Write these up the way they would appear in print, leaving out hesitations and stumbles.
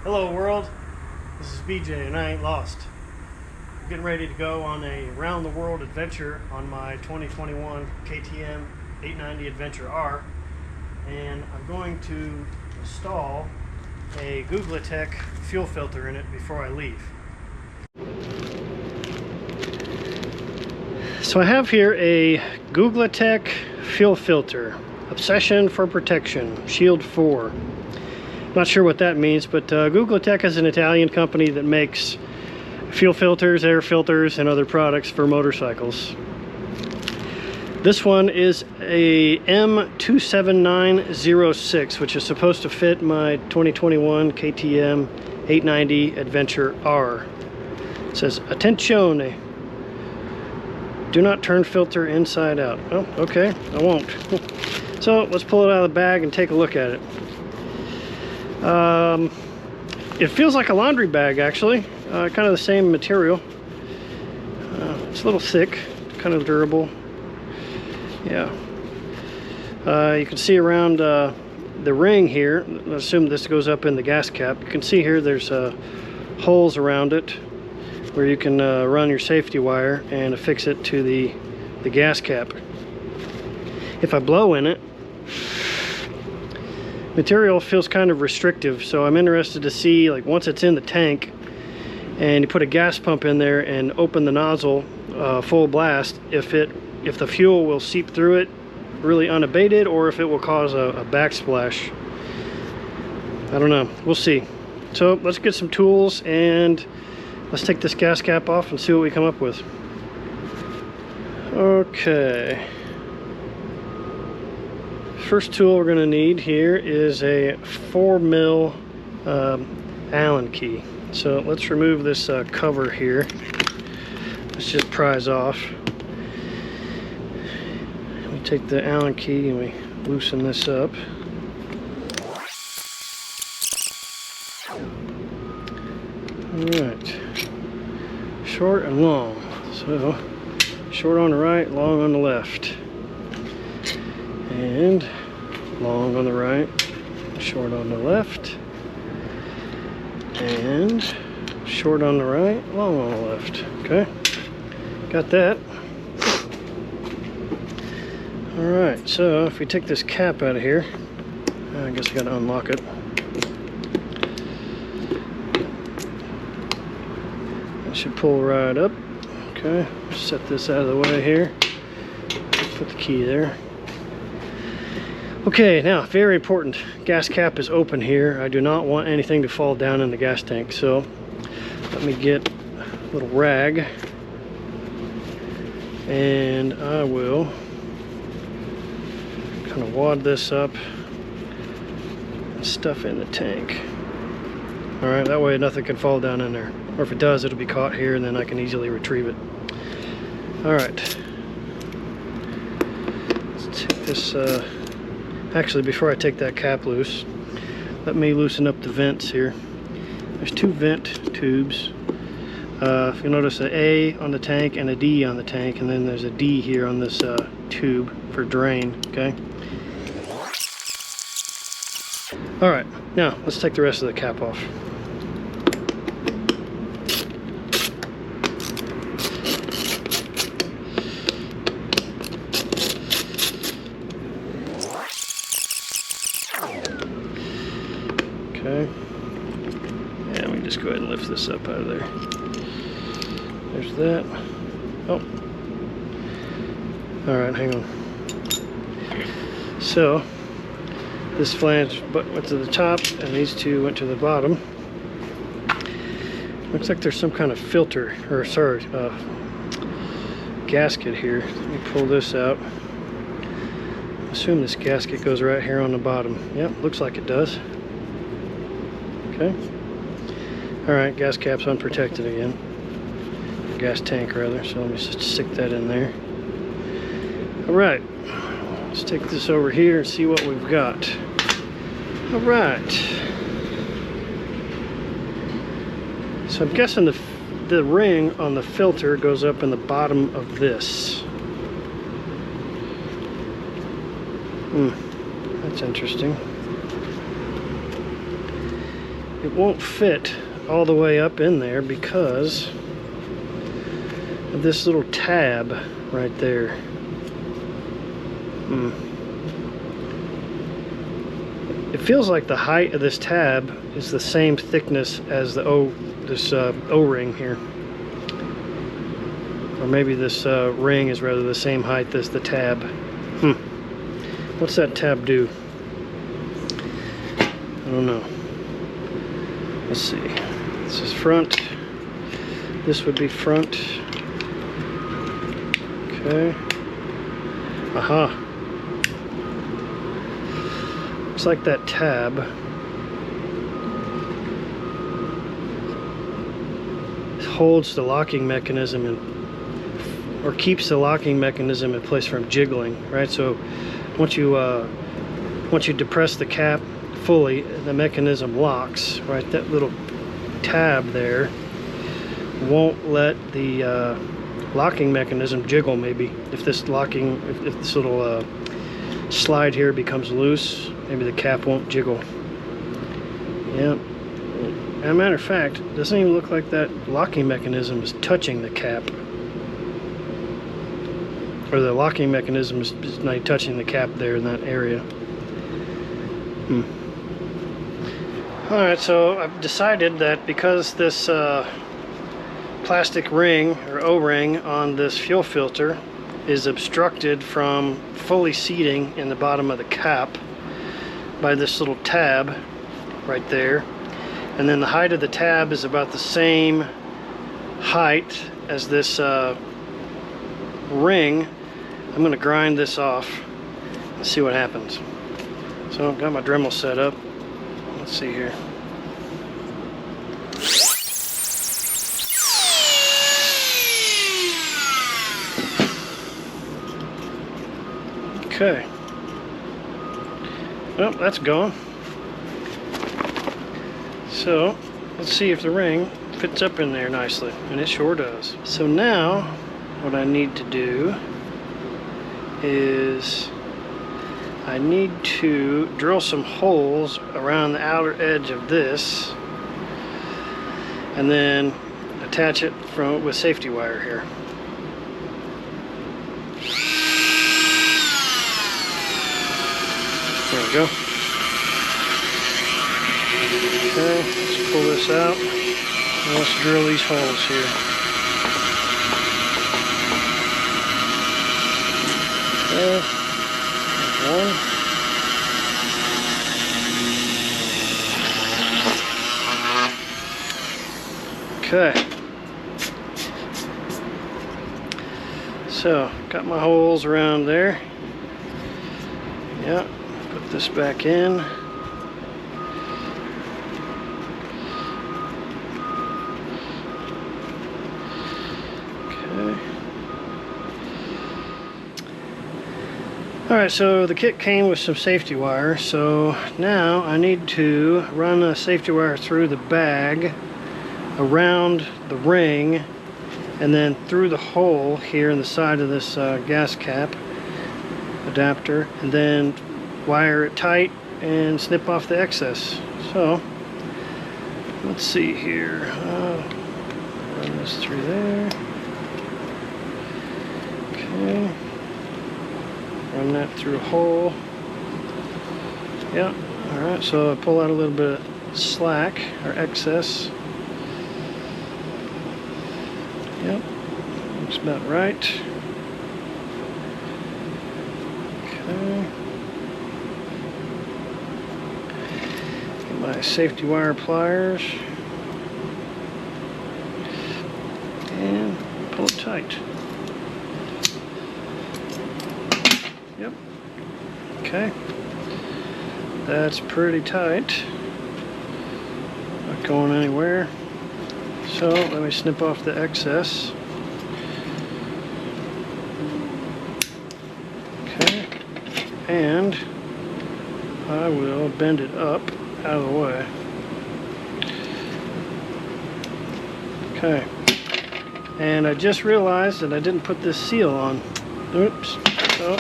Hello world, this is BJ and I ain't lost. I'm getting ready to go on a round the world adventure on my 2021 KTM 890 Adventure R, and I'm going to install a Guglatech fuel filter in it before I leave. So I have here a Guglatech Fuel Filter, Obsession for Protection, Shield 4. Not sure what that means, but Guglatech is an Italian company that makes fuel filters, air filters, and other products for motorcycles. This one is a M27906, which is supposed to fit my 2021 KTM 890 Adventure R. It says, "Attenzione, do not turn filter inside out." Oh, okay, I won't. So let's pull it out of the bag and take a look at it. It feels like a laundry bag, actually. Kind of the same material. It's a little thick, kind of durable. Yeah. You can see around the ring here, I assume this goes up in the gas cap. You can see here there's holes around it where you can run your safety wire and affix it to the gas cap. If I blow in it, material feels kind of restrictive, so I'm interested to see, like, once it's in the tank and you put a gas pump in there and open the nozzle full blast, if the fuel will seep through it really unabated, or if it will cause a backsplash. I don't know, we'll see. So let's get some tools and let's take this gas cap off and see what we come up with. Okay. First tool we're going to need here is a 4mm Allen key. So let's remove this cover here. Let's just prise off. We take the Allen key and we loosen this up. Alright. Short and long. So short on the right, long on the left. And long on the right, short on the left, and short on the right, long on the left. Okay, got that. All right, so if we take this cap out of here, I guess I gotta unlock it. It should pull right up. Okay, set this out of the way here. Put the key there. Okay, now, very important, gas cap is open here. I do not want anything to fall down in the gas tank, so let me get a little rag and I will kind of wad this up and stuff in the tank. All right, that way nothing can fall down in there, or if it does, it'll be caught here and then I can easily retrieve it. All right, let's take this actually, before I take that cap loose, let me loosen up the vents here. There's two vent tubes. If you notice, an A on the tank and a D on the tank, and then there's a D here on this tube for drain, okay? All right, now let's take the rest of the cap off. Okay, and we just go ahead and lift this up out of there. There's that. Oh, all right, hang on. So this flange went to the top and these two went to the bottom. Looks like there's some kind of filter, or sorry, gasket here. Let me pull this out. I assume this gasket goes right here on the bottom. Yep, looks like it does. Okay. All right, gas cap's unprotected again. Gas tank, rather. So let me just stick that in there. All right. Let's take this over here and see what we've got. All right. So I'm guessing the ring on the filter goes up in the bottom of this. That's interesting. it won't fit all the way up in there because of this little tab right there. It feels like the height of this tab is the same thickness as the O-ring here. Or maybe this ring is rather the same height as the tab. What's that tab do? I don't know. Let's see. This is front. This would be front. Okay. Aha. Looks like that tab holds the locking mechanism or keeps the locking mechanism in place from jiggling, right? So once you depress the cap fully, the mechanism locks, right? That little tab there won't let the locking mechanism jiggle. Maybe if this little slide here becomes loose, maybe the cap won't jiggle. Yeah. As a matter of fact, it doesn't even look like that locking mechanism is touching the cap. Or the locking mechanism is not touching the cap there in that area. Alright, so I've decided that because this plastic ring or O-ring on this fuel filter is obstructed from fully seating in the bottom of the cap by this little tab right there, and then the height of the tab is about the same height as this ring, I'm going to grind this off and see what happens. So I've got my Dremel set up. Let's see here. Okay. Well, that's gone. So let's see if the ring fits up in there nicely, and it sure does. So now what I need to do is I need to drill some holes around the outer edge of this and then attach it with safety wire here. There we go. Okay, let's pull this out and let's drill these holes here. Okay, one. Okay. So, got my holes around there. Yeah, put this back in. Alright, so the kit came with some safety wire, so now I need to run a safety wire through the bag, around the ring, and then through the hole here in the side of this gas cap adapter, and then wire it tight and snip off the excess. So, let's see here. Run this through there. Okay. Run that through a hole. Yeah, alright, so I pull out a little bit of slack or excess. Yep, looks about right. Okay. Get my safety wire pliers and pull it tight. Yep. Okay. That's pretty tight. Not going anywhere. So let me snip off the excess. Okay. And I will bend it up out of the way. Okay. And I just realized that I didn't put this seal on. Oops. So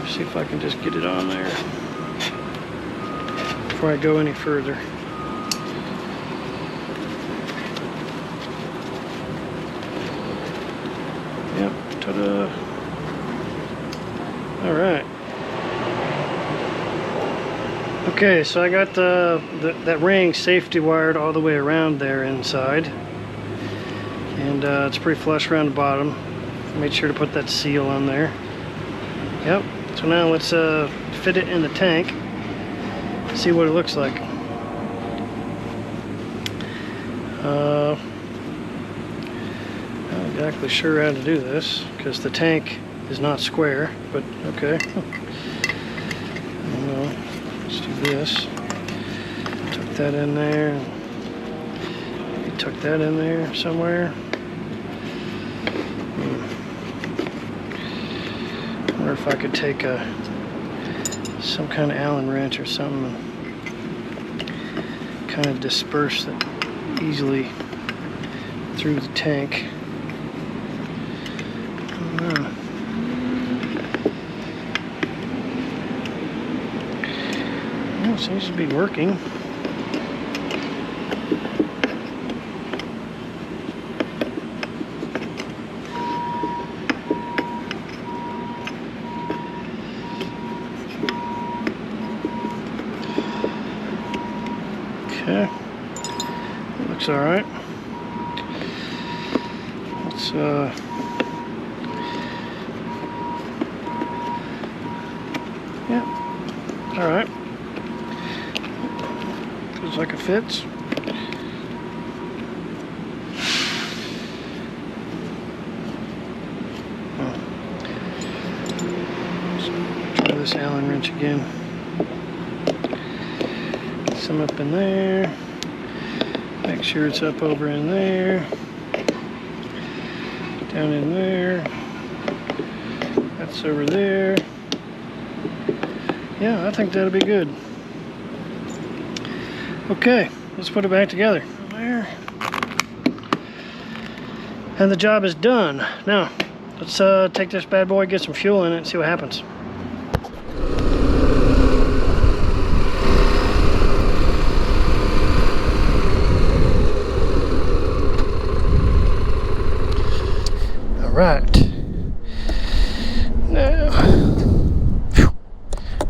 see if I can just get it on there. before I go any further. Yep, ta-da. All right. Okay, so I got that ring safety wired all the way around there inside, and it's pretty flush around the bottom. Made sure to put that seal on there. Yep. So now let's fit it in the tank. See what it looks like. Not exactly sure how to do this because the tank is not square, but okay. Let's do this. Tuck that in there. Maybe tuck that in there somewhere. I wonder if I could take some kind of Allen wrench or something and kind of disperse it easily through the tank. Well, it seems to be working. Okay, looks all right. Let's yeah, all right. Feels like it fits. Let's try this Allen wrench again. Some up in there. Make sure it's up over in there. Down in there. That's over there. Yeah, I think that'll be good. Okay, let's put it back together. There. And the job is done. Now, let's take this bad boy, get some fuel in it, and see what happens. Right. Now,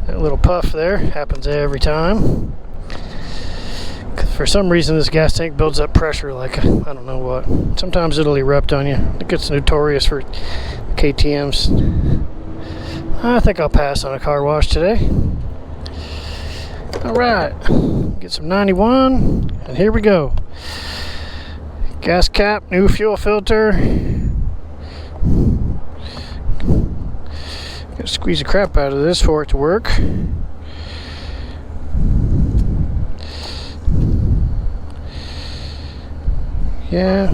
that little puff there happens every time. For some reason, this gas tank builds up pressure like I don't know what. Sometimes it'll erupt on you. I think it's notorious for KTMs. I think I'll pass on a car wash today. All right, get some 91, and here we go. Gas cap, new fuel filter. Gotta squeeze the crap out of this for it to work. Yeah,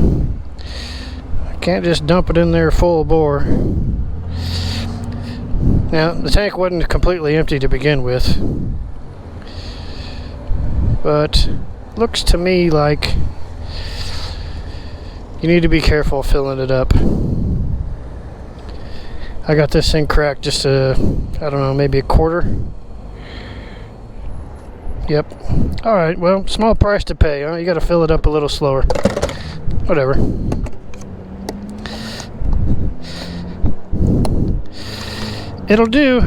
I can't just dump it in there full bore. Now, the tank wasn't completely empty to begin with, but looks to me like you need to be careful filling it up. I got this thing cracked just I don't know, maybe a quarter. Yep. Alright, well, small price to pay, huh? You gotta fill it up a little slower. Whatever. It'll do.